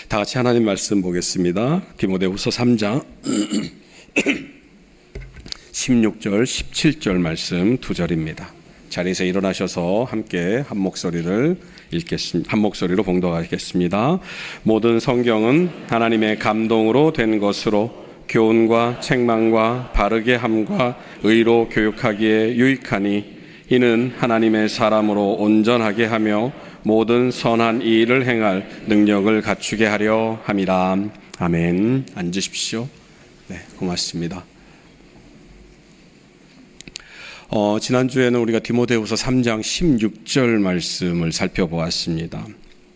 다 같이 하나님 말씀 보겠습니다. 디모데후서 3장 16절 17절 말씀 두 절입니다. 자리에서 일어나셔서 함께 한 목소리로 봉독하겠습니다. 모든 성경은 하나님의 감동으로 된 것으로 교훈과 책망과 바르게 함과 의로 교육하기에 유익하니 이는 하나님의 사람으로 온전하게 하며 모든 선한 일을 행할 능력을 갖추게 하려 함이라. 아멘. 앉으십시오. 네, 고맙습니다. 지난주에는 우리가 디모데후서 3장 16절 말씀을 살펴보았습니다.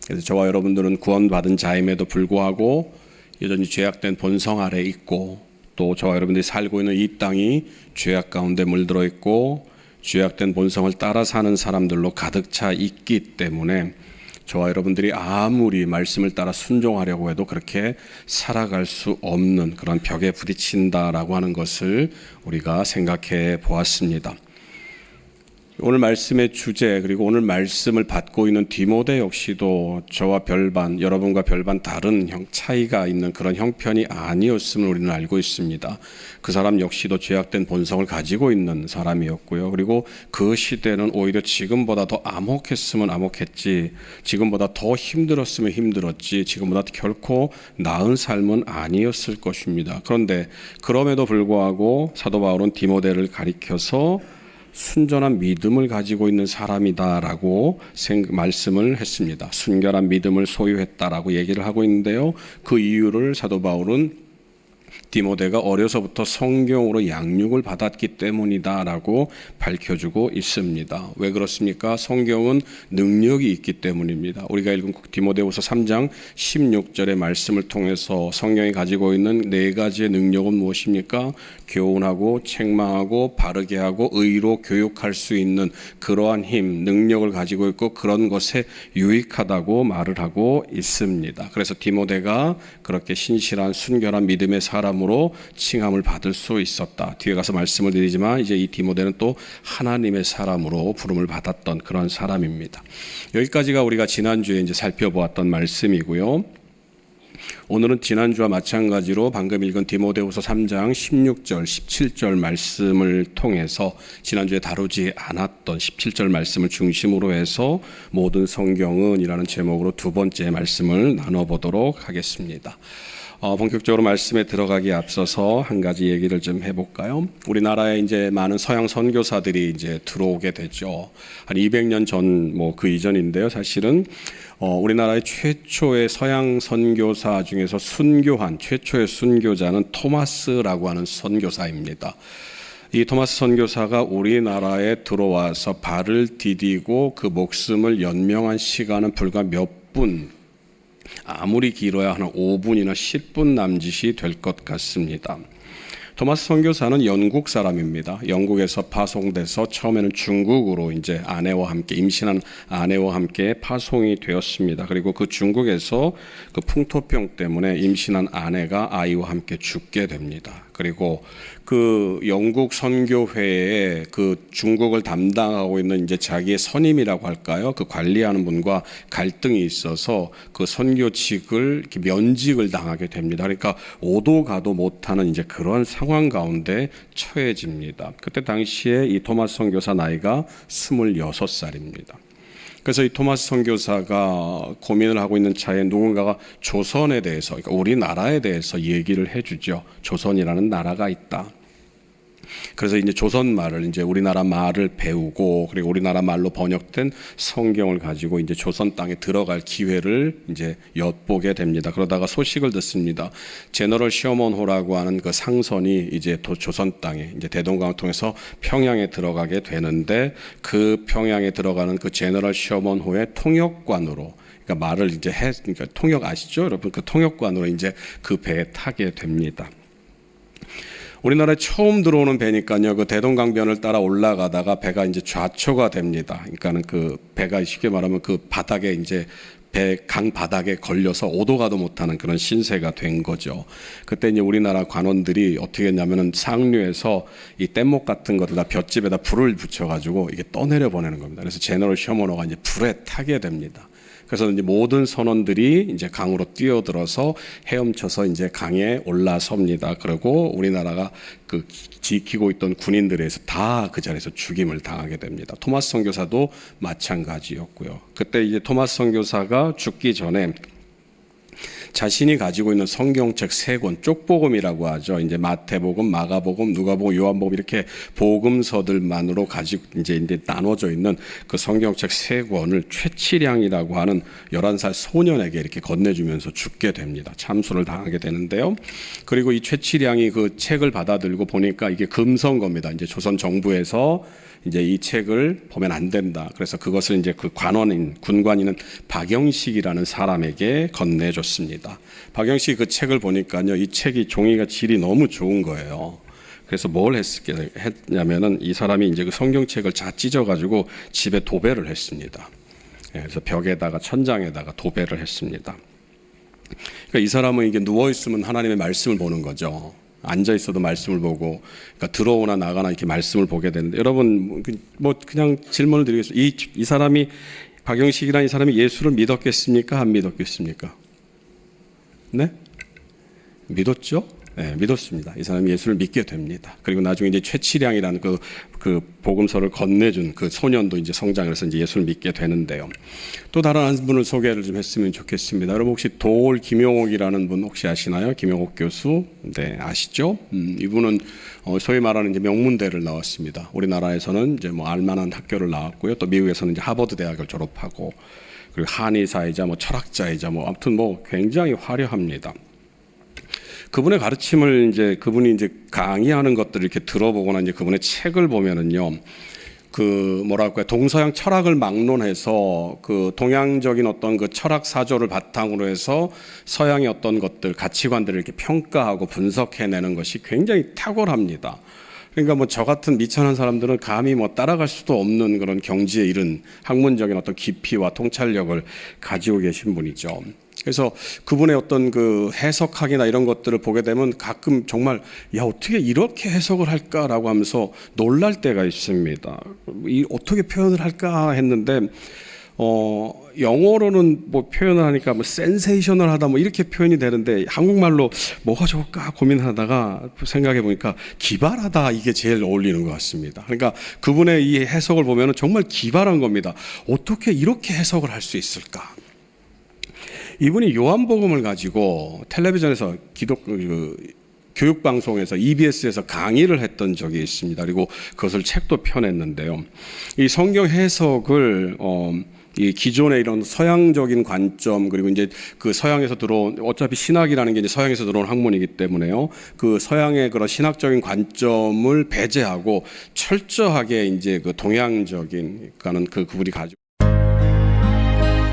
그래서 저와 여러분들은 구원받은 자임에도 불구하고 여전히 죄악된 본성 아래 있고, 또 저와 여러분들이 살고 있는 이 땅이 죄악 가운데 물들어 있고 죄악된 본성을 따라 사는 사람들로 가득 차 있기 때문에 저와 여러분들이 아무리 말씀을 따라 순종하려고 해도 그렇게 살아갈 수 없는 그런 벽에 부딪힌다라고 하는 것을 우리가 생각해 보았습니다. 오늘 말씀의 주제, 그리고 오늘 말씀을 받고 있는 디모데 역시도 저와 별반, 여러분과 별반 다른 차이가 있는 그런 형편이 아니었음을 우리는 알고 있습니다. 그 사람 역시도 죄악된 본성을 가지고 있는 사람이었고요. 그리고 그 시대는 오히려 지금보다 더 암흑했으면 암흑했지, 지금보다 더 힘들었으면 힘들었지, 지금보다 결코 나은 삶은 아니었을 것입니다. 그런데 그럼에도 불구하고 사도 바울은 디모데를 가리켜서 순전한 믿음을 가지고 있는 사람이다라고 말씀을 했습니다. 순결한 믿음을 소유했다라고 얘기를 하고 있는데요. 그 이유를 사도 바울은 디모데가 어려서부터 성경으로 양육을 받았기 때문이다라고 밝혀주고 있습니다. 왜 그렇습니까? 성경은 능력이 있기 때문입니다. 우리가 읽은 디모데후서 3장 16절의 말씀을 통해서 성경이 가지고 있는 네 가지의 능력은 무엇입니까? 교훈하고 책망하고 바르게 하고 의로 교육할 수 있는 그러한 힘, 능력을 가지고 있고 그런 것에 유익하다고 말을 하고 있습니다. 그래서 디모데가 그렇게 신실한 순결한 믿음의 사람으로 칭함을 받을 수 있었다. 뒤에 가서 말씀을 드리지만 이제 이 디모데는 또 하나님의 사람으로 부름을 받았던 그런 사람입니다. 여기까지가 우리가 지난주에 이제 살펴보았던 말씀이고요. 오늘은 지난주와 마찬가지로 방금 읽은 디모데후서 3장 16절, 17절 말씀을 통해서 지난주에 다루지 않았던 17절 말씀을 중심으로 해서 모든 성경은 이라는 제목으로 두 번째 말씀을 나눠보도록 하겠습니다. 본격적으로 말씀에 들어가기에 앞서서 한 가지 얘기를 좀 해볼까요? 우리나라에 이제 많은 서양 선교사들이 이제 들어오게 되죠. 한 200년 전, 그 이전인데요. 사실은 우리나라의 최초의 서양 선교사 중에서 순교한 최초의 순교자는 토마스라고 하는 선교사입니다. 이 토마스 선교사가 우리나라에 들어와서 발을 디디고 그 목숨을 연명한 시간은 불과 몇 분, 아무리 길어야 한 5분이나 10분 남짓이 될 것 같습니다. 토마스 선교사는 영국 사람입니다. 영국에서 파송돼서 처음에는 중국으로 이제 아내와 함께 임신한 아내와 함께 파송이 되었습니다. 그리고 그 중국에서 그 풍토병 때문에 임신한 아내가 아이와 함께 죽게 됩니다. 그리고 그 영국 선교회에 그 중국을 담당하고 있는 이제 자기의 선임이라고 할까요? 그 관리하는 분과 갈등이 있어서 그 선교직을 이렇게 면직을 당하게 됩니다. 그러니까 오도 가도 못하는 이제 그런 상황 가운데 처해집니다. 그때 당시에 이 토마스 선교사 나이가 26살입니다. 그래서 이 토마스 선교사가 고민을 하고 있는 차에 누군가가 조선에 대해서, 그러니까 우리나라에 대해서 얘기를 해주죠. 조선이라는 나라가 있다. 그래서 이제 조선 말을, 이제 우리나라 말을 배우고, 그리고 우리나라 말로 번역된 성경을 가지고 이제 조선 땅에 들어갈 기회를 이제 엿보게 됩니다. 그러다가 소식을 듣습니다. 제너럴 셔먼호라고 하는 그 상선이 이제 조선 땅에 이제 대동강을 통해서 평양에 들어가게 되는데, 그 평양에 들어가는 그 제너럴 셔먼호의 통역관으로, 그러니까 말을 이제 그러니까 통역 아시죠? 여러분, 그 통역관으로 이제 그 배에 타게 됩니다. 우리나라에 처음 들어오는 배니까요, 그 대동강변을 따라 올라가다가 배가 이제 좌초가 됩니다. 그러니까는 그 배가 쉽게 말하면 그 바닥에 이제 강 바닥에 걸려서 오도 가도 못하는 그런 신세가 된 거죠. 그때 이제 우리나라 관원들이 어떻게 했냐면은 상류에서 이 뗏목 같은 것을 다 볏집에다 불을 붙여가지고 이게 떠내려 보내는 겁니다. 그래서 제너럴 셔먼호가 이제 불에 타게 됩니다. 그래서 이제 모든 선원들이 이제 강으로 뛰어들어서 헤엄쳐서 이제 강에 올라섭니다. 그리고 우리나라가 그 지키고 있던 군인들에서 다 그 자리에서 죽임을 당하게 됩니다. 토마스 선교사도 마찬가지였고요. 그때 이제 토마스 선교사가 죽기 전에 자신이 가지고 있는 성경책 3권, 쪽복음이라고 하죠. 이제 마태복음, 마가복음, 누가복음, 요한복음 이렇게 복음서들만으로 가지고 이제 나눠져 있는 그 성경책 3권을 최치량이라고 하는 11살 소년에게 이렇게 건네주면서 죽게 됩니다. 참수를 당하게 되는데요. 그리고 이 최치량이 그 책을 받아들고 보니까 이게 금서인 겁니다. 이제 조선 정부에서 이제 이 책을 보면 안 된다. 그래서 그것을 이제 그 군관인은 박영식이라는 사람에게 건네줬습니다. 박영식이 그 책을 보니까요, 이 책이 종이가 질이 너무 좋은 거예요. 그래서 뭘 했냐면은 이 사람이 이제 그 성경책을 다 찢어가지고 집에 도배를 했습니다. 그래서 벽에다가 천장에다가 도배를 했습니다. 그러니까 이 사람은 이게 누워 있으면 하나님의 말씀을 보는 거죠. 앉아 있어도 말씀을 보고, 그러니까 들어오나 나가나 이렇게 말씀을 보게 되는데, 여러분 뭐 그냥 질문을 드리겠습니다. 이 사람이 박영식이라는 이 사람이 예수를 믿었겠습니까? 안 믿었겠습니까? 네? 믿었죠? 네, 믿었습니다. 이 사람이 예수를 믿게 됩니다. 그리고 나중에 이제 최치량이라는 그 복음서를 건네준 그 소년도 이제 성장을 해서 이제 예수를 믿게 되는데요. 또 다른 한 분을 소개를 좀 했으면 좋겠습니다. 여러분 혹시 도올 김용옥이라는 분 혹시 아시나요? 김용옥 교수. 네, 아시죠? 이분은 소위 말하는 이제 명문대를 나왔습니다. 우리나라에서는 이제 뭐 알만한 학교를 나왔고요. 또 미국에서는 이제 하버드 대학을 졸업하고, 그리고 한의사이자 뭐 철학자이자 뭐 아무튼 뭐 굉장히 화려합니다. 그분의 가르침을 그분이 이제 강의하는 것들을 이렇게 들어보거나 이제 그분의 책을 보면은요, 그 뭐랄까요, 동서양 철학을 막론해서 그 동양적인 어떤 그 철학 사조를 바탕으로 해서 서양의 어떤 것들, 가치관들을 이렇게 평가하고 분석해내는 것이 굉장히 탁월합니다. 그러니까 뭐 저 같은 미천한 사람들은 감히 뭐 따라갈 수도 없는 그런 경지에 이른 학문적인 어떤 깊이와 통찰력을 가지고 계신 분이죠. 그래서 그분의 어떤 그 해석학이나 이런 것들을 보게 되면 가끔 정말 어떻게 이렇게 해석을 할까라고 하면서 놀랄 때가 있습니다. 어떻게 표현을 할까 했는데 영어로는 뭐 표현을 하니까 뭐 센세이셔널하다 뭐 이렇게 표현이 되는데 한국말로 뭐가 좋을까 고민하다가 생각해 보니까 기발하다, 이게 제일 어울리는 것 같습니다. 그러니까 그분의 이 해석을 보면은 정말 기발한 겁니다. 어떻게 이렇게 해석을 할 수 있을까? 이분이 요한복음을 가지고 텔레비전에서 교육방송에서 EBS에서 강의를 했던 적이 있습니다. 그리고 그것을 책도 펴냈는데요. 이 성경 해석을 이 기존의 이런 서양적인 관점, 그리고 이제 그 서양에서 들어온, 어차피 신학이라는 게 이제 서양에서 들어온 학문이기 때문에요. 그 서양의 그런 신학적인 관점을 배제하고 철저하게 이제 그 동양적인, 그러니까는 그분이 가지고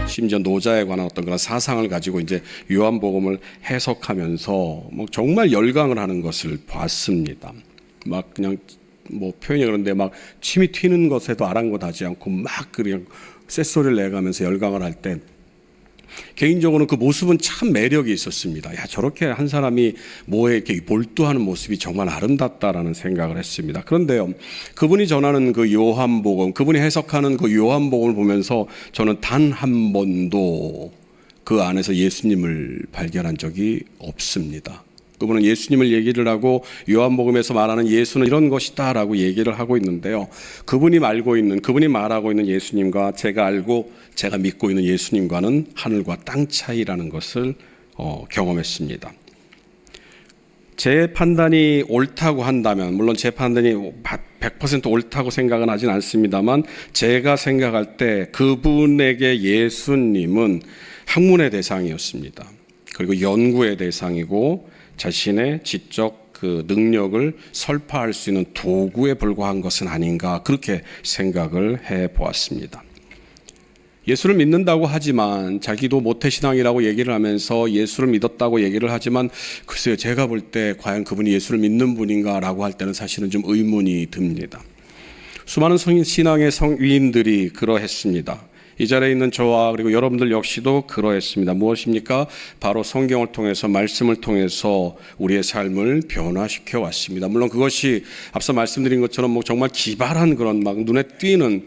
심지어 노자에 관한 어떤 그런 사상을 가지고 이제 요한복음을 해석하면서 뭐 정말 열광을 하는 것을 봤습니다. 막 그냥 뭐 표현이 그런데 막 침이 튀는 것에도 아랑곳하지 않고 막 그냥 쇳소리를 내가면서 열광을 할 때 개인적으로는 그 모습은 참 매력이 있었습니다. 저렇게 한 사람이 뭐에 이렇게 몰두하는 모습이 정말 아름답다라는 생각을 했습니다. 그런데요, 그분이 전하는 그 요한복음, 그분이 해석하는 그 요한복음을 보면서 저는 단 한 번도 그 안에서 예수님을 발견한 적이 없습니다. 그분은 예수님을 얘기를 하고 요한복음에서 말하는 예수는 이런 것이다라고 얘기를 하고 있는데요. 그분이 말하고 있는 예수님과 제가 믿고 있는 예수님과는 하늘과 땅 차이라는 것을 경험했습니다. 제 판단이 옳다고 한다면, 물론 제 판단이 100% 옳다고 생각은 하진 않습니다만, 제가 생각할 때 그분에게 예수님은 학문의 대상이었습니다. 그리고 연구의 대상이고 자신의 지적 그 능력을 설파할 수 있는 도구에 불과한 것은 아닌가, 그렇게 생각을 해보았습니다. 예수를 믿는다고 하지만 자기도 모태신앙이라고 얘기를 하면서 예수를 믿었다고 얘기를 하지만 글쎄요, 제가 볼 때 과연 그분이 예수를 믿는 분인가라고 할 때는 사실은 좀 의문이 듭니다. 수많은 신앙의 성위인들이 그러했습니다. 이 자리에 있는 저와 그리고 여러분들 역시도 그러했습니다. 무엇입니까? 바로 성경을 통해서, 말씀을 통해서 우리의 삶을 변화시켜 왔습니다. 물론 그것이 앞서 말씀드린 것처럼 뭐 정말 기발한 그런 막 눈에 띄는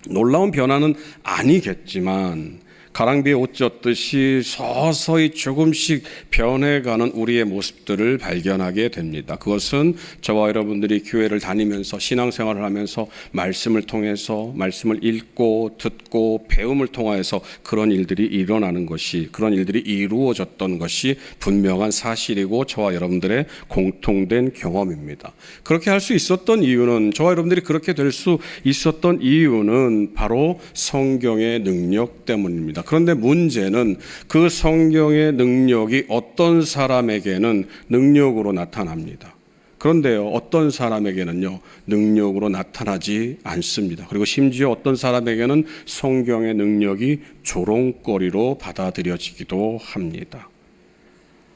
놀라운 변화는 아니겠지만, 가랑비에 옷 젖듯이 서서히 조금씩 변해가는 우리의 모습들을 발견하게 됩니다. 그것은 저와 여러분들이 교회를 다니면서 신앙생활을 하면서 말씀을 통해서 말씀을 읽고 듣고 배움을 통하여서 그런 일들이 일어나는 것이, 그런 일들이 이루어졌던 것이 분명한 사실이고 저와 여러분들의 공통된 경험입니다. 그렇게 할 수 있었던 이유는, 저와 여러분들이 그렇게 될 수 있었던 이유는 바로 성경의 능력 때문입니다. 그런데 문제는 그 성경의 능력이 어떤 사람에게는 능력으로 나타납니다. 그런데요, 어떤 사람에게는요, 능력으로 나타나지 않습니다. 그리고 심지어 어떤 사람에게는 성경의 능력이 조롱거리로 받아들여지기도 합니다.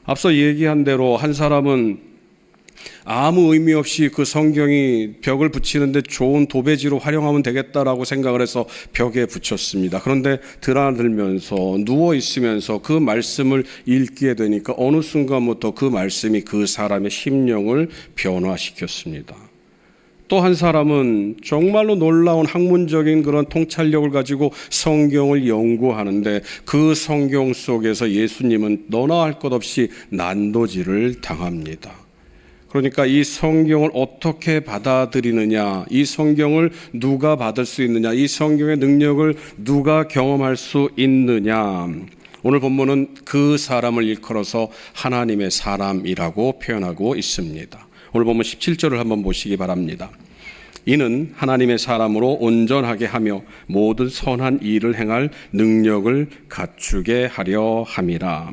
앞서 얘기한 대로 한 사람은 아무 의미 없이 그 성경이 벽을 붙이는데 좋은 도배지로 활용하면 되겠다라고 생각을 해서 벽에 붙였습니다. 그런데 드나들면서 누워 있으면서 그 말씀을 읽게 되니까 어느 순간부터 그 말씀이 그 사람의 심령을 변화시켰습니다. 또 한 사람은 정말로 놀라운 학문적인 그런 통찰력을 가지고 성경을 연구하는데 그 성경 속에서 예수님은 너나 할 것 없이 난도질을 당합니다. 그러니까 이 성경을 어떻게 받아들이느냐, 이 성경을 누가 받을 수 있느냐, 이 성경의 능력을 누가 경험할 수 있느냐. 오늘 본문은 그 사람을 일컬어서 하나님의 사람이라고 표현하고 있습니다. 오늘 본문 17절을 한번 보시기 바랍니다. 이는 하나님의 사람으로 온전하게 하며 모든 선한 일을 행할 능력을 갖추게 하려 함이라.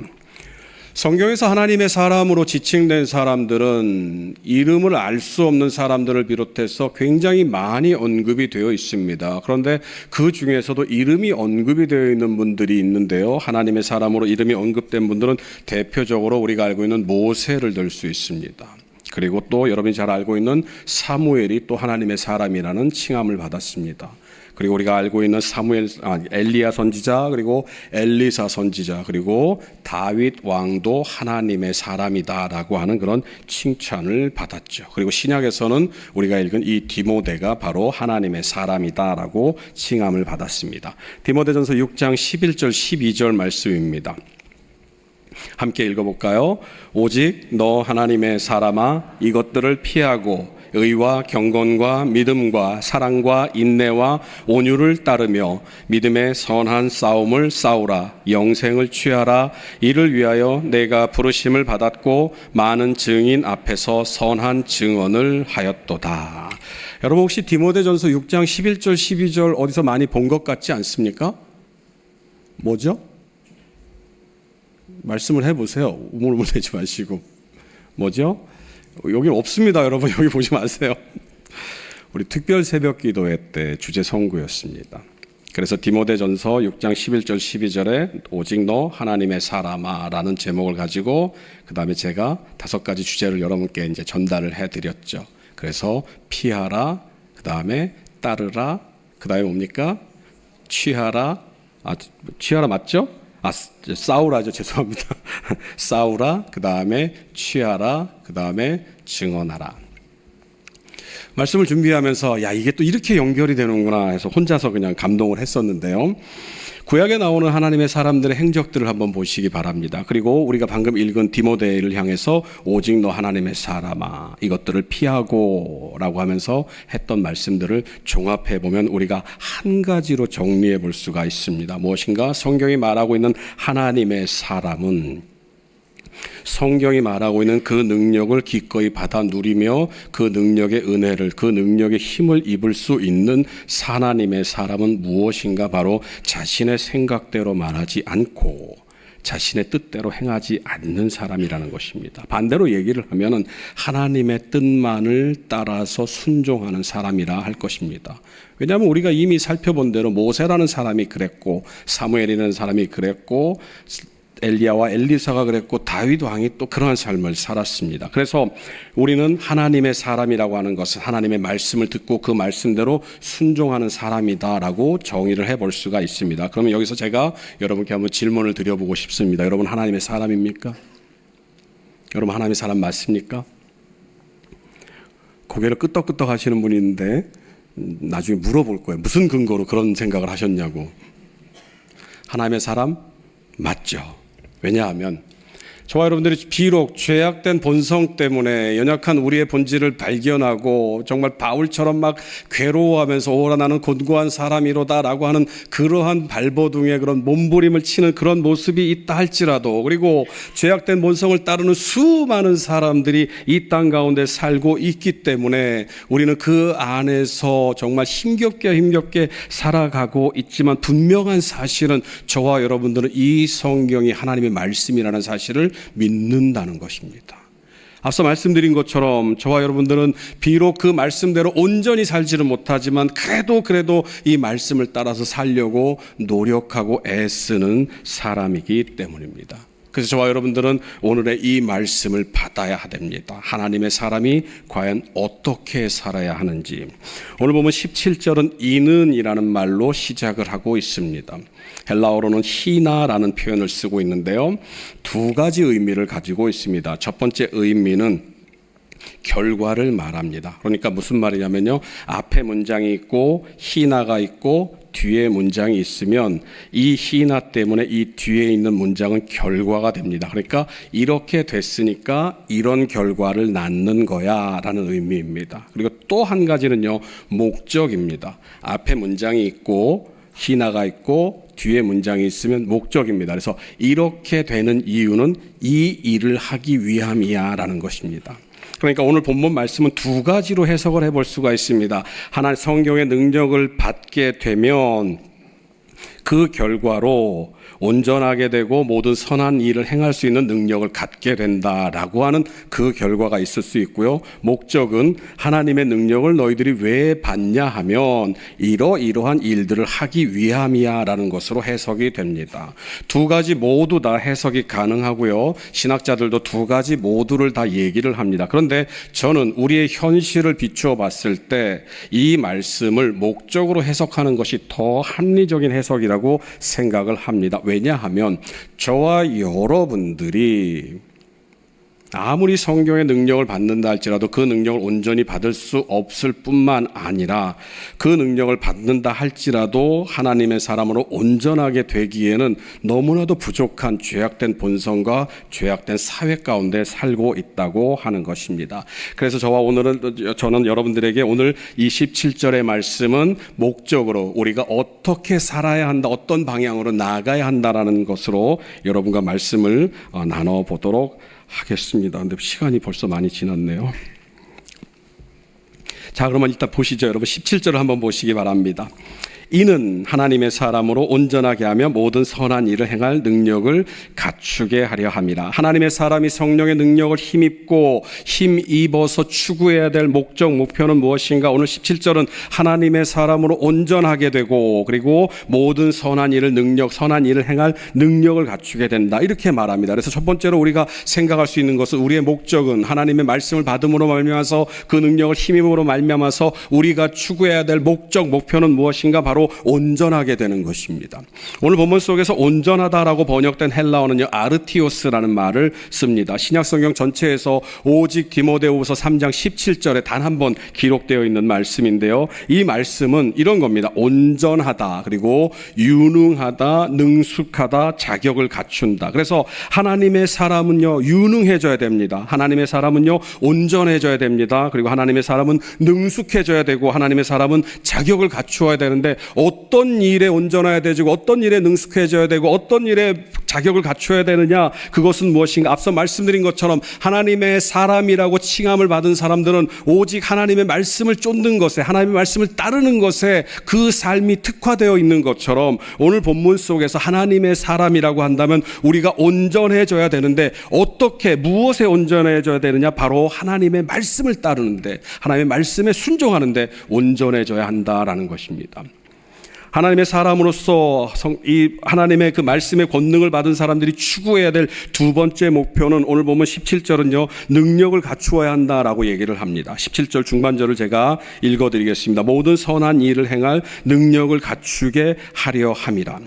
성경에서 하나님의 사람으로 지칭된 사람들은 이름을 알 수 없는 사람들을 비롯해서 굉장히 많이 언급이 되어 있습니다. 그런데 그 중에서도 이름이 언급이 되어 있는 분들이 있는데요. 하나님의 사람으로 이름이 언급된 분들은 대표적으로 우리가 알고 있는 모세를 들 수 있습니다. 그리고 또 여러분이 잘 알고 있는 사무엘이 또 하나님의 사람이라는 칭함을 받았습니다. 그리고 우리가 알고 있는 엘리야 선지자, 그리고 엘리사 선지자, 그리고 다윗 왕도 하나님의 사람이다라고 하는 그런 칭찬을 받았죠. 그리고 신약에서는 우리가 읽은 이 디모데가 바로 하나님의 사람이다라고 칭함을 받았습니다. 디모데전서 6장 11절 12절 말씀입니다. 함께 읽어볼까요? 오직 너 하나님의 사람아 이것들을 피하고 의와 경건과 믿음과 사랑과 인내와 온유를 따르며 믿음의 선한 싸움을 싸우라. 영생을 취하라. 이를 위하여 내가 부르심을 받았고 많은 증인 앞에서 선한 증언을 하였도다. 여러분 혹시 디모데전서 6장 11절 12절 어디서 많이 본 것 같지 않습니까? 뭐죠? 말씀을 해보세요. 우물우물대지 마시고. 뭐죠? 여기 없습니다. 여러분 여기 보지 마세요. 우리 특별 새벽 기도회 때 주제 선구였습니다. 그래서 디모데전서 6장 11절 12절에 오직 너 하나님의 사람아 라는 제목을 가지고 그 다음에 제가 5가지 주제를 여러분께 이제 전달을 해드렸죠. 그래서 피하라, 그 다음에 따르라, 그 다음에 뭡니까? 취하라, 취하라 맞죠? 싸우라죠. 죄송합니다. 싸우라, 그 다음에 취하라, 그 다음에 증언하라. 말씀을 준비하면서 야 이게 또 이렇게 연결이 되는구나 해서 혼자서 그냥 감동을 했었는데요. 구약에 나오는 하나님의 사람들의 행적들을 한번 보시기 바랍니다. 그리고 우리가 방금 읽은 디모데를 향해서 오직 너 하나님의 사람아 이것들을 피하고 라고 하면서 했던 말씀들을 종합해 보면 우리가 한 가지로 정리해 볼 수가 있습니다. 무엇인가? 성경이 말하고 있는 하나님의 사람은 성경이 말하고 있는 그 능력을 기꺼이 받아 누리며 그 능력의 은혜를, 그 능력의 힘을 입을 수 있는 하나님의 사람은 무엇인가? 바로 자신의 생각대로 말하지 않고 자신의 뜻대로 행하지 않는 사람이라는 것입니다. 반대로 얘기를 하면은 하나님의 뜻만을 따라서 순종하는 사람이라 할 것입니다. 왜냐하면 우리가 이미 살펴본 대로 모세라는 사람이 그랬고 사무엘이라는 사람이 그랬고 엘리야와 엘리사가 그랬고 다윗 왕이 또 그러한 삶을 살았습니다. 그래서 우리는 하나님의 사람이라고 하는 것은 하나님의 말씀을 듣고 그 말씀대로 순종하는 사람이다라고 정의를 해볼 수가 있습니다. 그러면 여기서 제가 여러분께 한번 질문을 드려보고 싶습니다. 여러분 하나님의 사람입니까? 여러분 하나님의 사람 맞습니까? 고개를 끄덕끄덕 하시는 분이 있는데 나중에 물어볼 거예요. 무슨 근거로 그런 생각을 하셨냐고. 하나님의 사람 맞죠. 왜냐하면 저와 여러분들이 비록 죄악된 본성 때문에 연약한 우리의 본질을 발견하고 정말 바울처럼 막 괴로워하면서 오라 나는 곤고한 사람이로다 라고 하는 그러한 발버둥에 그런 몸부림을 치는 그런 모습이 있다 할지라도, 그리고 죄악된 본성을 따르는 수많은 사람들이 이 땅 가운데 살고 있기 때문에 우리는 그 안에서 정말 힘겹게 살아가고 있지만, 분명한 사실은 저와 여러분들은 이 성경이 하나님의 말씀이라는 사실을 믿는다는 것입니다. 앞서 말씀드린 것처럼 저와 여러분들은 비록 그 말씀대로 온전히 살지는 못하지만 그래도 이 말씀을 따라서 살려고 노력하고 애쓰는 사람이기 때문입니다. 그래서 저와 여러분들은 오늘의 이 말씀을 받아야 됩니다. 하나님의 사람이 과연 어떻게 살아야 하는지. 오늘 보면 17절은 이는이라는 말로 시작을 하고 있습니다. 헬라어로는 히나라는 표현을 쓰고 있는데요, 두 가지 의미를 가지고 있습니다. 첫 번째 의미는 결과를 말합니다. 그러니까 무슨 말이냐면요, 앞에 문장이 있고 히나가 있고 뒤에 문장이 있으면 이 히나 때문에 이 뒤에 있는 문장은 결과가 됩니다. 그러니까 이렇게 됐으니까 이런 결과를 낳는 거야 라는 의미입니다. 그리고 또 한 가지는요, 목적입니다. 앞에 문장이 있고 히나가 있고 뒤에 문장이 있으면 목적입니다. 그래서 이렇게 되는 이유는 이 일을 하기 위함이야 라는 것입니다. 그러니까 오늘 본문 말씀은 두 가지로 해석을 해볼 수가 있습니다. 하나, 성경의 능력을 받게 되면 그 결과로 온전하게 되고 모든 선한 일을 행할 수 있는 능력을 갖게 된다라고 하는 그 결과가 있을 수 있고요. 목적은 하나님의 능력을 너희들이 왜 받냐 하면 이러이러한 일들을 하기 위함이야 라는 것으로 해석이 됩니다. 두 가지 모두 다 해석이 가능하고요. 신학자들도 두 가지 모두를 다 얘기를 합니다. 그런데 저는 우리의 현실을 비추어 봤을 때 이 말씀을 목적으로 해석하는 것이 더 합리적인 해석이라고 생각을 합니다. 왜냐하면 저와 여러분들이 아무리 성경의 능력을 받는다 할지라도 그 능력을 온전히 받을 수 없을 뿐만 아니라 그 능력을 받는다 할지라도 하나님의 사람으로 온전하게 되기에는 너무나도 부족한 죄악된 본성과 죄악된 사회 가운데 살고 있다고 하는 것입니다. 그래서 저는 여러분들에게 오늘 이 17절의 말씀은 목적으로 우리가 어떻게 살아야 한다, 어떤 방향으로 나아가야 한다라는 것으로 여러분과 말씀을 나눠보도록 하겠습니다. 근데 시간이 벌써 많이 지났네요. 자, 그러면 일단 보시죠. 여러분 17절을 한번 보시기 바랍니다. 이는 하나님의 사람으로 온전하게 하며 모든 선한 일을 행할 능력을 갖추게 하려 함이라. 하나님의 사람이 성령의 능력을 힘입어서 추구해야 될 목적, 목표는 무엇인가? 오늘 17절은 하나님의 사람으로 온전하게 되고 그리고 모든 선한 일을 선한 일을 행할 능력을 갖추게 된다, 이렇게 말합니다. 그래서 첫 번째로 우리가 생각할 수 있는 것은 우리의 목적은 하나님의 말씀을 받음으로 말미암아서 그 능력을 힘입음으로 말미암아서 우리가 추구해야 될 목적, 목표는 무엇인가? 바로 온전하게 되는 것입니다. 오늘 본문 속에서 온전하다라고 번역된 헬라어는요, 아르티오스라는 말을 씁니다. 신약성경 전체에서 오직 디모데후서 3장 17절에 단 한 번 기록되어 있는 말씀인데요, 이 말씀은 이런 겁니다. 온전하다, 그리고 유능하다, 능숙하다, 자격을 갖춘다. 그래서 하나님의 사람은요, 유능해져야 됩니다. 하나님의 사람은요, 온전해져야 됩니다. 그리고 하나님의 사람은 능숙해져야 되고 하나님의 사람은 자격을 갖추어야 되는데, 어떤 일에 온전해야 되고 어떤 일에 능숙해져야 되고 어떤 일에 자격을 갖춰야 되느냐, 그것은 무엇인가? 앞서 말씀드린 것처럼 하나님의 사람이라고 칭함을 받은 사람들은 오직 하나님의 말씀을 쫓는 것에, 하나님의 말씀을 따르는 것에 그 삶이 특화되어 있는 것처럼 오늘 본문 속에서 하나님의 사람이라고 한다면 우리가 온전해져야 되는데, 어떻게, 무엇에 온전해져야 되느냐? 바로 하나님의 말씀을 따르는데, 하나님의 말씀에 순종하는데 온전해져야 한다라는 것입니다. 하나님의 사람으로서 이 하나님의 그 말씀의 권능을 받은 사람들이 추구해야 될 두 번째 목표는 오늘 보면 17절은요, 능력을 갖추어야 한다라고 얘기를 합니다. 17절 중반절을 제가 읽어드리겠습니다. 모든 선한 일을 행할 능력을 갖추게 하려 함이라.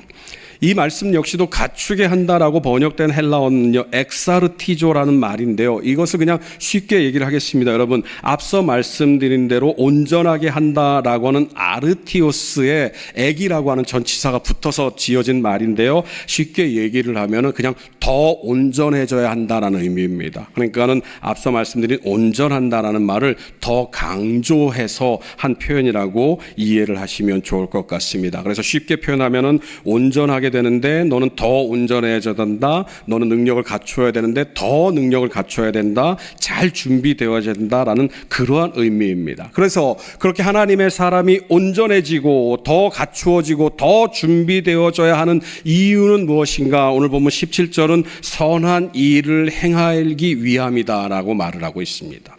이 말씀 역시도 갖추게 한다라고 번역된 헬라어는요, 엑사르티조라는 말인데요. 이것을 그냥 쉽게 얘기를 하겠습니다. 여러분, 앞서 말씀드린 대로 온전하게 한다라고 하는 아르티오스의 액이라고 하는 전치사가 붙어서 지어진 말인데요. 쉽게 얘기를 하면은 그냥 더 온전해져야 한다라는 의미입니다. 그러니까는 앞서 말씀드린 온전한다라는 말을 더 강조해서 한 표현이라고 이해를 하시면 좋을 것 같습니다. 그래서 쉽게 표현하면은 온전하게 되는데 너는 더 온전해져야 된다. 너는 능력을 갖춰야 되는데 더 능력을 갖춰야 된다. 잘 준비되어야 된다라는 그러한 의미입니다. 그래서 그렇게 하나님의 사람이 온전해지고 더 갖추어지고 더 준비되어져야 하는 이유는 무엇인가? 오늘 보면 17절은 선한 일을 행하기 위함이다라고 말을 하고 있습니다.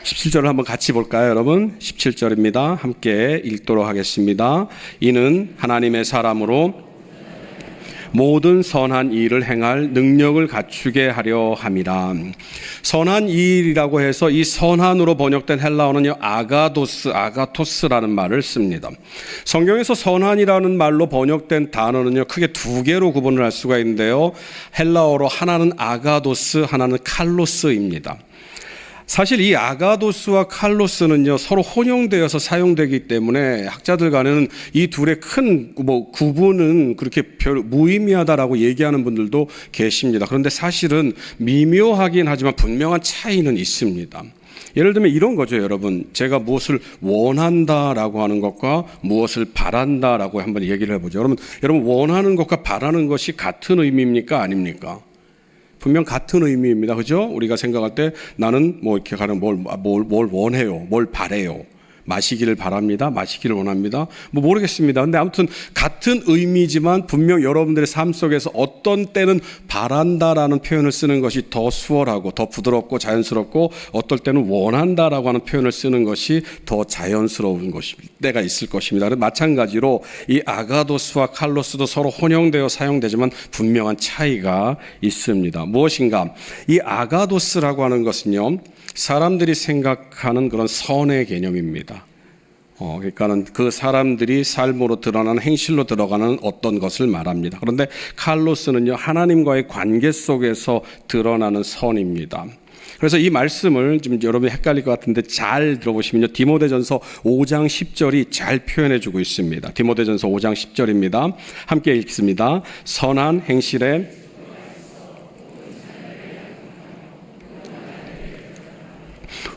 17절을 한번 같이 볼까요, 여러분? 17절입니다. 함께 읽도록 하겠습니다. 이는 하나님의 사람으로 모든 선한 일을 행할 능력을 갖추게 하려 함이라. 선한 일이라고 해서 이 선한으로 번역된 헬라어는요, 아가토스라는 말을 씁니다. 성경에서 선한이라는 말로 번역된 단어는요, 크게 두 개로 구분을 할 수가 있는데요. 헬라어로 하나는 아가도스, 하나는 칼로스입니다. 사실 이 아가도스와 칼로스는요, 서로 혼용되어서 사용되기 때문에 학자들 간에는 이 둘의 큰 구분은 그렇게 별 무의미하다라고 얘기하는 분들도 계십니다. 그런데 사실은 미묘하긴 하지만 분명한 차이는 있습니다. 예를 들면 이런 거죠, 여러분. 제가 무엇을 원한다라고 하는 것과 무엇을 바란다라고 한번 얘기를 해보죠. 여러분 원하는 것과 바라는 것이 같은 의미입니까? 아닙니까? 분명 같은 의미입니다. 그죠? 우리가 생각할 때 나는 이렇게 가는 뭘 원해요. 뭘 바래요. 마시기를 바랍니다. 마시기를 원합니다. 모르겠습니다. 근데 아무튼 같은 의미지만 분명 여러분들의 삶 속에서 어떤 때는 바란다라는 표현을 쓰는 것이 더 수월하고 더 부드럽고 자연스럽고 어떨 때는 원한다라고 하는 표현을 쓰는 것이 더 자연스러운 때가 있을 것입니다. 마찬가지로 이 아가도스와 칼로스도 서로 혼용되어 사용되지만 분명한 차이가 있습니다. 무엇인가? 이 아가도스라고 하는 것은요, 사람들이 생각하는 그런 선의 개념입니다. 그러니까는 그 사람들이 삶으로 드러나는 행실로 들어가는 어떤 것을 말합니다. 그런데 칼로스는요, 하나님과의 관계 속에서 드러나는 선입니다. 그래서 이 말씀을 좀 여러분이 헷갈릴 것 같은데 잘 들어보시면요, 디모데전서 5장 10절이 잘 표현해주고 있습니다. 디모데전서 5장 10절입니다. 함께 읽습니다. 선한 행실에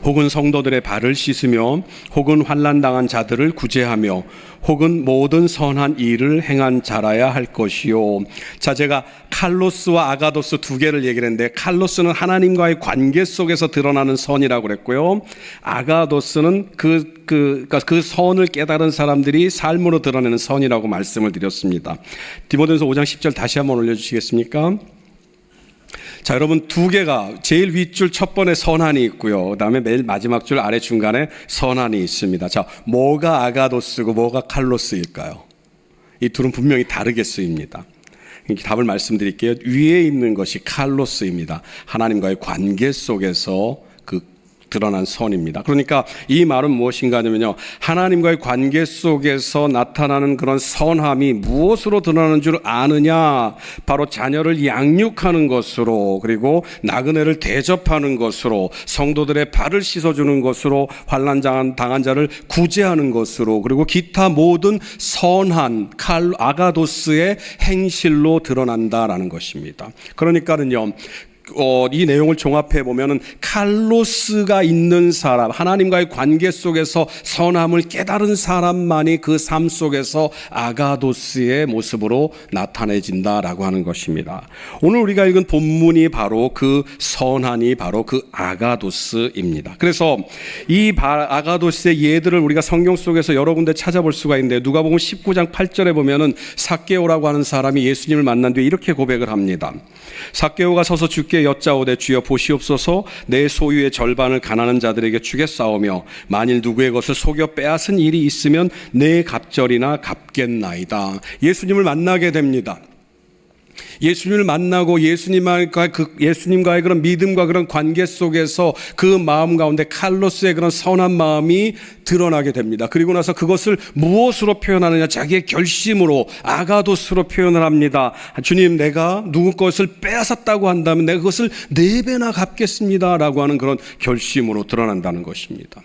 혹은 성도들의 발을 씻으며 혹은 환난당한 자들을 구제하며 혹은 모든 선한 일을 행한 자라야 할 것이요. 자, 제가 칼로스와 아가도스 두 개를 얘기를 했는데, 칼로스는 하나님과의 관계 속에서 드러나는 선이라고 그랬고요, 아가도스는 그 선을 깨달은 사람들이 삶으로 드러내는 선이라고 말씀을 드렸습니다. 디모데전서 5장 10절 다시 한번 올려주시겠습니까? 자, 여러분, 두 개가 제일 윗줄 첫 번에 선한이 있고요, 그 다음에 맨 마지막 줄 아래 중간에 선한이 있습니다. 자, 뭐가 아가도스고 뭐가 칼로스일까요? 이 둘은 분명히 다르게 쓰입니다. 답을 말씀드릴게요. 위에 있는 것이 칼로스입니다. 하나님과의 관계 속에서 드러난 선입니다. 그러니까 이 말은 무엇인가 하면요, 하나님과의 관계 속에서 나타나는 그런 선함이 무엇으로 드러나는 줄 아느냐? 바로 자녀를 양육하는 것으로, 그리고 나그네를 대접하는 것으로, 성도들의 발을 씻어주는 것으로, 환난 당한 자를 구제하는 것으로, 그리고 기타 모든 선한 아가도스의 행실로 드러난다라는 것입니다. 그러니까는요, 이 내용을 종합해 보면은 칼로스가 있는 사람, 하나님과의 관계 속에서 선함을 깨달은 사람만이 그 삶 속에서 아가도스의 모습으로 나타내진다라고 하는 것입니다. 오늘 우리가 읽은 본문이 바로 그 선한이 바로 그 아가도스입니다. 그래서 이 아가도스의 예들을 우리가 성경 속에서 여러 군데 찾아볼 수가 있는데, 누가복음 19장 8절에 보면은 삭개오라고 하는 사람이 예수님을 만난 뒤에 이렇게 고백을 합니다. 삭개오가 서서 주께 여짜오되, 주여 보시옵소서, 내 소유의 절반을 가난한 자들에게 주겠사오며 만일 누구의 것을 속여 빼앗은 일이 있으면 내 갑절이나 갚겠나이다. 예수님을 만나게 됩니다. 예수님을 만나고 예수님과의 그런 믿음과 그런 관계 속에서 그 마음 가운데 칼로스의 그런 선한 마음이 드러나게 됩니다. 그리고 나서 그것을 무엇으로 표현하느냐? 자기의 결심으로, 아가도스로 표현을 합니다. 주님, 내가 누구 것을 빼앗았다고 한다면 내가 그것을 4배나 갚겠습니다 라고 하는 그런 결심으로 드러난다는 것입니다.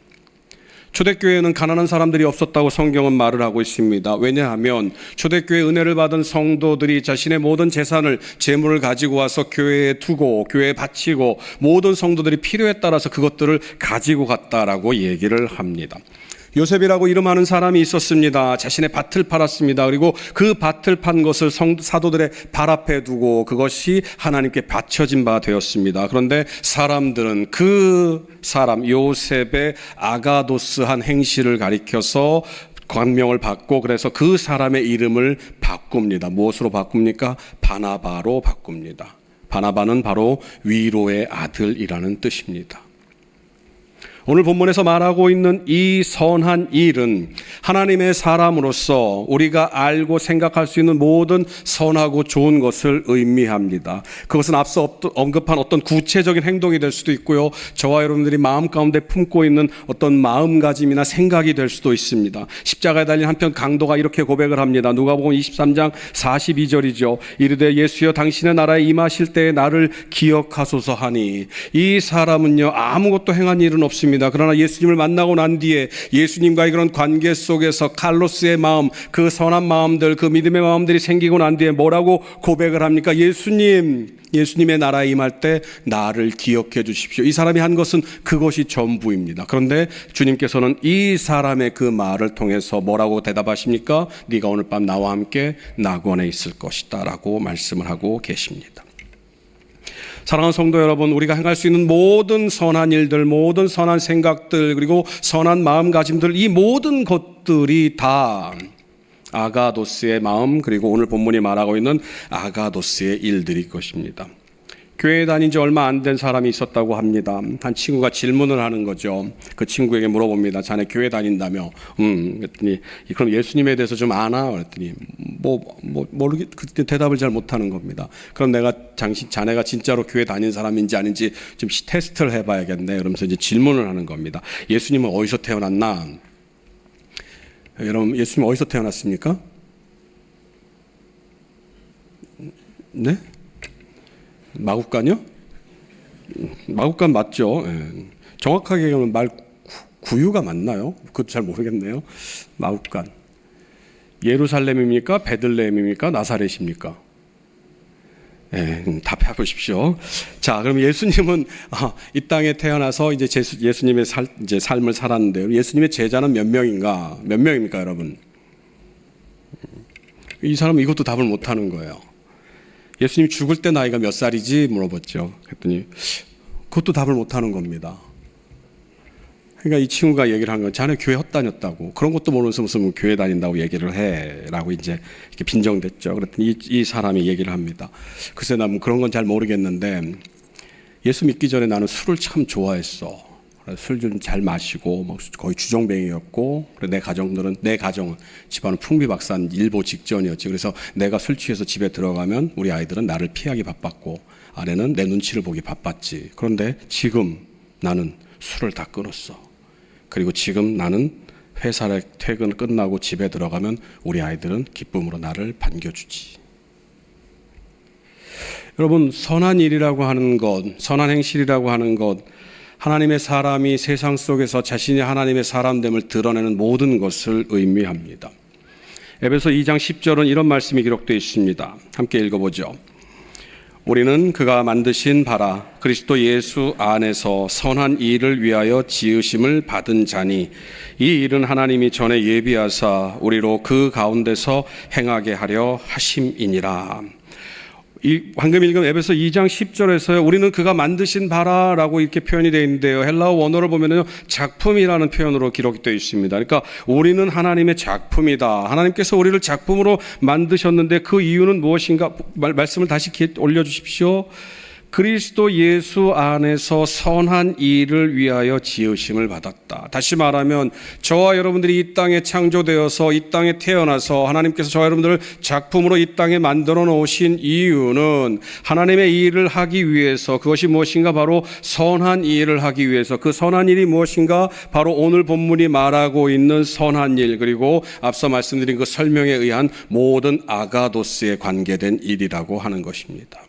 초대교회에는 가난한 사람들이 없었다고 성경은 말을 하고 있습니다. 왜냐하면 초대교회 은혜를 받은 성도들이 자신의 모든 재산을, 재물을 가지고 와서 교회에 두고 교회에 바치고 모든 성도들이 필요에 따라서 그것들을 가지고 갔다라고 얘기를 합니다. 요셉이라고 이름하는 사람이 있었습니다. 자신의 밭을 팔았습니다. 그리고 그 밭을 판 것을 사도들의 발 앞에 두고 그것이 하나님께 바쳐진 바 되었습니다. 그런데 사람들은 그 사람 요셉의 아가도스한 행실을 가리켜서 광명을 받고 그래서 그 사람의 이름을 바꿉니다. 무엇으로 바꿉니까? 바나바로 바꿉니다. 바나바는 바로 위로의 아들이라는 뜻입니다. 오늘 본문에서 말하고 있는 이 선한 일은 하나님의 사람으로서 우리가 알고 생각할 수 있는 모든 선하고 좋은 것을 의미합니다. 그것은 앞서 언급한 어떤 구체적인 행동이 될 수도 있고요. 저와 여러분들이 마음 가운데 품고 있는 어떤 마음가짐이나 생각이 될 수도 있습니다. 십자가에 달린 한편 강도가 이렇게 고백을 합니다. 누가복음 23장 42절이죠. 이르되 예수여 당신의 나라에 임하실 때에 나를 기억하소서 하니, 이 사람은요 아무것도 행한 일은 없습니다. 그러나 예수님을 만나고 난 뒤에 예수님과의 그런 관계 속에서 칼로스의 마음, 그 선한 마음들, 그 믿음의 마음들이 생기고 난 뒤에 뭐라고 고백을 합니까? 예수님의 나라에 임할 때 나를 기억해 주십시오. 이 사람이 한 것은 그것이 전부입니다. 그런데 주님께서는 이 사람의 그 말을 통해서 뭐라고 대답하십니까? 네가 오늘 밤 나와 함께 낙원에 있을 것이다 라고 말씀을 하고 계십니다. 사랑하는 성도 여러분, 우리가 행할 수 있는 모든 선한 일들, 모든 선한 생각들, 그리고 선한 마음가짐들, 이 모든 것들이 다 아가도스의 마음, 그리고 오늘 본문이 말하고 있는 아가도스의 일들일 것입니다. 교회에 다닌 지 얼마 안 된 사람이 있었다고 합니다. 한 친구가 질문을 하는 거죠. 그 친구에게 물어봅니다. 자네 교회 다닌다며? 그랬더니 그럼 예수님에 대해서 좀 아나? 그랬더니 모르겠, 그때 대답을 잘 못하는 겁니다. 그럼 내가 자네가 진짜로 교회 다닌 사람인지 아닌지 좀 테스트를 해봐야겠네. 그러면서 이제 질문을 하는 겁니다. 예수님은 어디서 태어났나? 여러분, 예수님 어디서 태어났습니까? 네? 마국간이요? 마국간 맞죠? 예. 정확하게 얘기하면 구유가 맞나요? 그것도 잘 모르겠네요. 마국간. 예루살렘입니까? 베들레헴입니까? 나사렛입니까? 예, 답해 보십시오. 자, 그럼 예수님은 이 땅에 태어나서 이제 예수님의 삶을 살았는데요. 예수님의 제자는 몇 명입니까, 여러분? 이 사람은 이것도 답을 못 하는 거예요. 예수님 죽을 때 나이가 몇 살이지 물어봤죠. 그랬더니 그것도 답을 못하는 겁니다. 그러니까 이 친구가 얘기를 한 건 자네 교회 헛다녔다고, 그런 것도 모르면서 무슨 교회 다닌다고 얘기를 해라고 이제 이렇게 빈정댔죠. 그랬더니 이 사람이 얘기를 합니다. 글쎄 난 그런 건 잘 모르겠는데 예수 믿기 전에 나는 술을 참 좋아했어. 술 좀 잘 마시고 거의 주정뱅이였고, 내 가정은 집안은 풍비박산 일보 직전이었지. 그래서 내가 술 취해서 집에 들어가면 우리 아이들은 나를 피하기 바빴고 아내는 내 눈치를 보기 바빴지. 그런데 지금 나는 술을 다 끊었어. 그리고 지금 나는 회사를 퇴근 끝나고 집에 들어가면 우리 아이들은 기쁨으로 나를 반겨주지. 여러분, 선한 일이라고 하는 것, 선한 행실이라고 하는 것, 하나님의 사람이 세상 속에서 자신이 하나님의 사람됨을 드러내는 모든 것을 의미합니다. 에베소 2장 10절은 이런 말씀이 기록되어 있습니다. 함께 읽어보죠. 우리는 그가 만드신 바라 그리스도 예수 안에서 선한 일을 위하여 지으심을 받은 자니, 이 일은 하나님이 전에 예비하사 우리로 그 가운데서 행하게 하려 하심이니라. 방금 읽은 에베소 2장 10절에서요, 우리는 그가 만드신 바라라고 이렇게 표현이 되어 있는데요, 헬라어 원어를 보면요 작품이라는 표현으로 기록되어 있습니다. 그러니까 우리는 하나님의 작품이다. 하나님께서 우리를 작품으로 만드셨는데 그 이유는 무엇인가? 말씀을 다시 올려주십시오. 그리스도 예수 안에서 선한 일을 위하여 지으심을 받았다. 다시 말하면 저와 여러분들이 이 땅에 창조되어서 이 땅에 태어나서 하나님께서 저와 여러분들을 작품으로 이 땅에 만들어 놓으신 이유는 하나님의 일을 하기 위해서, 그것이 무엇인가? 바로 선한 일을 하기 위해서. 그 선한 일이 무엇인가? 바로 오늘 본문이 말하고 있는 선한 일, 그리고 앞서 말씀드린 그 설명에 의한 모든 아가도스에 관계된 일이라고 하는 것입니다.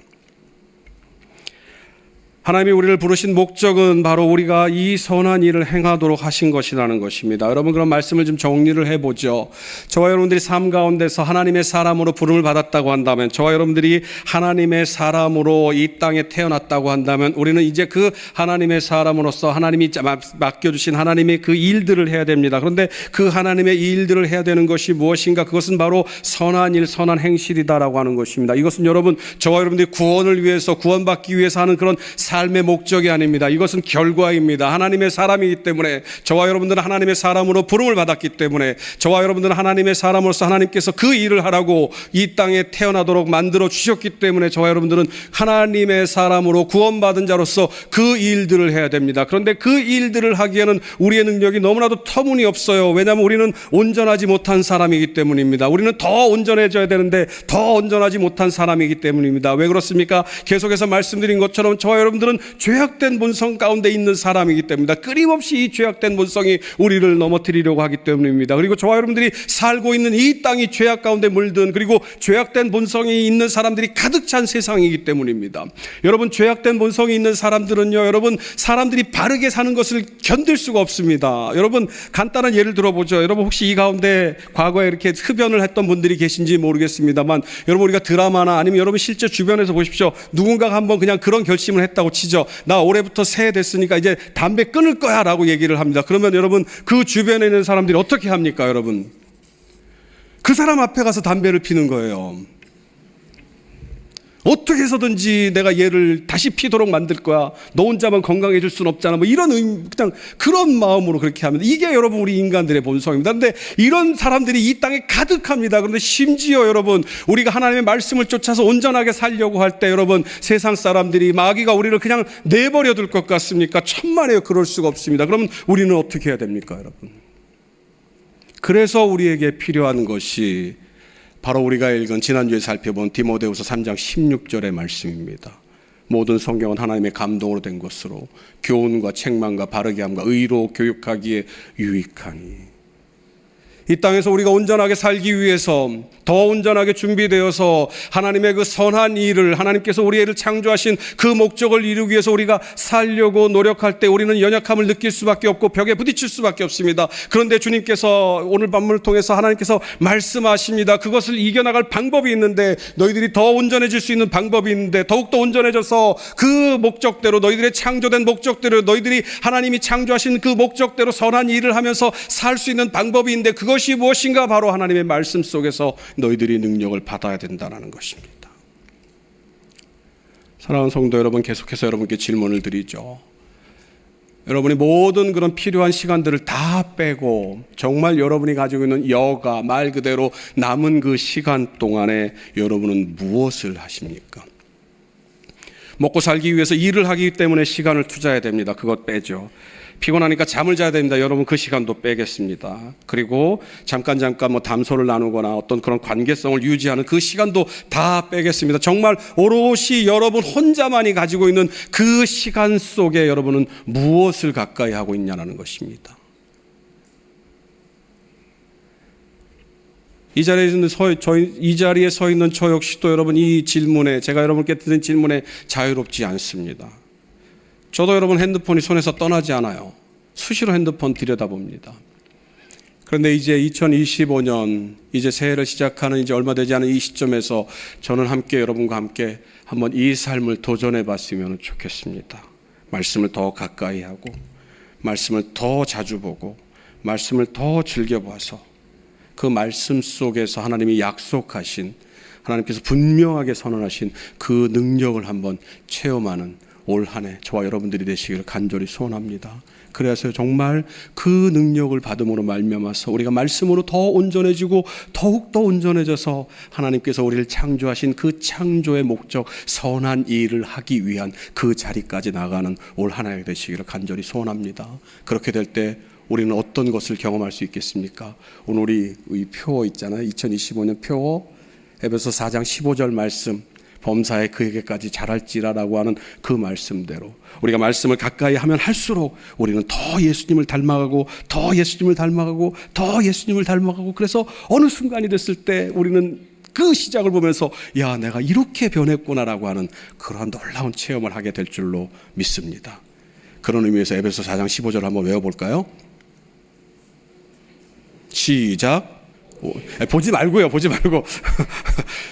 하나님이 우리를 부르신 목적은 바로 우리가 이 선한 일을 행하도록 하신 것이라는 것입니다. 여러분, 그런 말씀을 좀 정리를 해보죠. 저와 여러분들이 삶 가운데서 하나님의 사람으로 부름을 받았다고 한다면, 저와 여러분들이 하나님의 사람으로 이 땅에 태어났다고 한다면, 우리는 이제 그 하나님의 사람으로서 하나님이 맡겨주신 하나님의 그 일들을 해야 됩니다. 그런데 그 하나님의 일들을 해야 되는 것이 무엇인가? 그것은 바로 선한 일, 선한 행실이다라고 하는 것입니다. 이것은 여러분, 저와 여러분들이 구원을 위해서, 구원받기 위해서 하는 그런 삶의 목적이 아닙니다. 이것은 결과입니다. 하나님의 사람이기 때문에, 저와 여러분들은 하나님의 사람으로 부름을 받았기 때문에, 저와 여러분들은 하나님의 사람으로서 하나님께서 그 일을 하라고 이 땅에 태어나도록 만들어 주셨기 때문에, 저와 여러분들은 하나님의 사람으로 구원받은 자로서 그 일들을 해야 됩니다. 그런데 그 일들을 하기에는 우리의 능력이 너무나도 터무니없어요. 왜냐하면 우리는 온전하지 못한 사람이기 때문입니다. 우리는 더 온전해져야 되는데 더 온전하지 못한 사람이기 때문입니다. 왜 그렇습니까? 계속해서 말씀드린 것처럼 저와 여러분들은 죄악된 본성 가운데 있는 사람이기 때문입니다. 끊임없이 이 죄악된 본성이 우리를 넘어뜨리려고 하기 때문입니다. 그리고 저와 여러분들이 살고 있는 이 땅이 죄악 가운데 물든, 그리고 죄악된 본성이 있는 사람들이 가득 찬 세상이기 때문입니다. 여러분, 죄악된 본성이 있는 사람들은요, 여러분, 사람들이 바르게 사는 것을 견딜 수가 없습니다. 여러분, 간단한 예를 들어보죠. 여러분, 혹시 이 가운데 과거에 이렇게 흡연을 했던 분들이 계신지 모르겠습니다만, 여러분, 우리가 드라마나 아니면 여러분 실제 주변에서 보십시오. 누군가가 한번 그냥 그런 결심을 했다고 치죠. 나 올해부터 새해 됐으니까 이제 담배 끊을 거야 라고 얘기를 합니다. 그러면 여러분, 그 주변에 있는 사람들이 어떻게 합니까? 여러분, 그 사람 앞에 가서 담배를 피는 거예요. 어떻게 해서든지 내가 얘를 다시 피도록 만들 거야. 너 혼자만 건강해질 수는 없잖아. 뭐 이런 그냥 그런 마음으로 그렇게 합니다. 이게 여러분 우리 인간들의 본성입니다. 그런데 이런 사람들이 이 땅에 가득합니다. 그런데 심지어 여러분, 우리가 하나님의 말씀을 쫓아서 온전하게 살려고 할 때 여러분, 세상 사람들이, 마귀가 우리를 그냥 내버려 둘 것 같습니까? 천만에요. 그럴 수가 없습니다. 그러면 우리는 어떻게 해야 됩니까, 여러분? 그래서 우리에게 필요한 것이 바로 우리가 읽은 지난주에 살펴본 디모데후서 3장 16절의 말씀입니다. 모든 성경은 하나님의 감동으로 된 것으로 교훈과 책망과 바르게 함과 의로 교육하기에 유익하니. 이 땅에서 우리가 온전하게 살기 위해서, 더 온전하게 준비되어서 하나님의 그 선한 일을, 하나님께서 우리를 창조하신 그 목적을 이루기 위해서 우리가 살려고 노력할 때 우리는 연약함을 느낄 수밖에 없고 벽에 부딪힐 수밖에 없습니다. 그런데 주님께서 오늘 본문을 통해서 하나님께서 말씀하십니다. 그것을 이겨나갈 방법이 있는데, 너희들이 더 온전해질 수 있는 방법이 있는데, 더욱더 온전해져서 그 목적대로, 너희들의 창조된 목적대로, 너희들이 하나님이 창조하신 그 목적대로 선한 일을 하면서 살 수 있는 방법이 있는데, 그것이 무엇인가? 바로 하나님의 말씀 속에서 너희들이 능력을 받아야 된다는 것입니다. 사랑하는 성도 여러분, 계속해서 여러분께 질문을 드리죠. 여러분이 모든 그런 필요한 시간들을 다 빼고 정말 여러분이 가지고 있는 여가, 말 그대로 남은 그 시간 동안에 여러분은 무엇을 하십니까? 먹고 살기 위해서 일을 하기 때문에 시간을 투자해야 됩니다. 그것 빼죠. 피곤하니까 잠을 자야 됩니다. 여러분, 그 시간도 빼겠습니다. 그리고 잠깐 뭐 담소를 나누거나 어떤 그런 관계성을 유지하는 그 시간도 다 빼겠습니다. 정말 오롯이 여러분 혼자만이 가지고 있는 그 시간 속에 여러분은 무엇을 가까이 하고 있냐는 것입니다. 이 자리에 서 있는 저 역시도 여러분, 이 질문에, 제가 여러분께 드린 질문에 자유롭지 않습니다. 저도 여러분 핸드폰이 손에서 떠나지 않아요. 수시로 핸드폰 들여다봅니다. 그런데 이제 2025년, 이제 새해를 시작하는 이제 얼마 되지 않은 이 시점에서 저는 함께 여러분과 함께 한번 이 삶을 도전해 봤으면 좋겠습니다. 말씀을 더 가까이 하고, 말씀을 더 자주 보고, 말씀을 더 즐겨봐서 그 말씀 속에서 하나님이 약속하신, 하나님께서 분명하게 선언하신 그 능력을 한번 체험하는 올 한 해 저와 여러분들이 되시기를 간절히 소원합니다. 그래서 정말 그 능력을 받음으로 말미암아서 우리가 말씀으로 더 온전해지고 더욱더 온전해져서 하나님께서 우리를 창조하신 그 창조의 목적 선한 일을 하기 위한 그 자리까지 나가는 올 한 해 되시기를 간절히 소원합니다. 그렇게 될 때 우리는 어떤 것을 경험할 수 있겠습니까? 오늘 우리 이 표 있잖아요. 2025년 표 에베소 4장 15절 말씀, 범사에 그에게까지 자랄지라라고 하는 그 말씀대로 우리가 말씀을 가까이 하면 할수록 우리는 더 예수님을 닮아가고 더 예수님을 닮아가고 더 예수님을 닮아가고, 그래서 어느 순간이 됐을 때 우리는 그 시작을 보면서 야, 내가 이렇게 변했구나라고 하는 그런 놀라운 체험을 하게 될 줄로 믿습니다. 그런 의미에서 에베소 4장 15절 한번 외워볼까요? 시작. 보지 말고요. 보지 말고.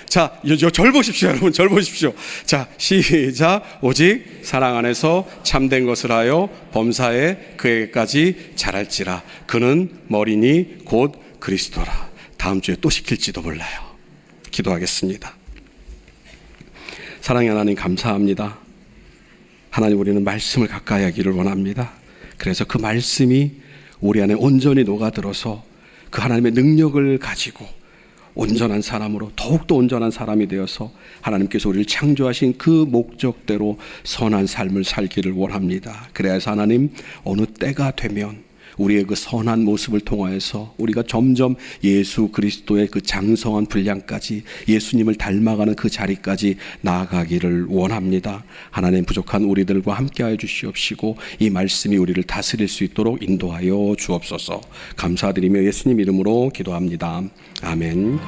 자, 절 보십시오, 여러분. 절 보십시오. 자, 시작. 오직 사랑 안에서 참된 것을 하여 범사에 그에게까지 자랄지라. 그는 머리니 곧 그리스도라. 다음 주에 또 시킬지도 몰라요. 기도하겠습니다. 사랑의 하나님, 감사합니다. 하나님, 우리는 말씀을 가까이 하기를 원합니다. 그래서 그 말씀이 우리 안에 온전히 녹아들어서 그 하나님의 능력을 가지고 온전한 사람으로 더욱더 온전한 사람이 되어서 하나님께서 우리를 창조하신 그 목적대로 선한 삶을 살기를 원합니다. 그래서 하나님, 어느 때가 되면 우리의 그 선한 모습을 통하여서 우리가 점점 예수 그리스도의 그 장성한 분량까지 예수님을 닮아가는 그 자리까지 나아가기를 원합니다. 하나님, 부족한 우리들과 함께하여 주시옵시고 이 말씀이 우리를 다스릴 수 있도록 인도하여 주옵소서. 감사드리며 예수님 이름으로 기도합니다. 아멘.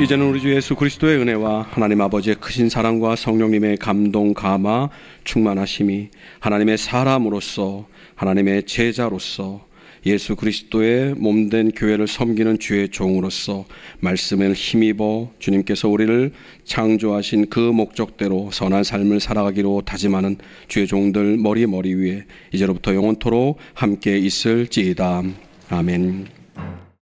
이제는 우리 주 예수 그리스도의 은혜와 하나님 아버지의 크신 사랑과 성령님의 감동 감화 충만하심이 하나님의 사람으로서 하나님의 제자로서 예수 그리스도의 몸된 교회를 섬기는 주의 종으로서 말씀을 힘입어 주님께서 우리를 창조하신 그 목적대로 선한 삶을 살아가기로 다짐하는 주의 종들 머리 위에 이제로부터 영원토록 함께 있을지이다. 아멘.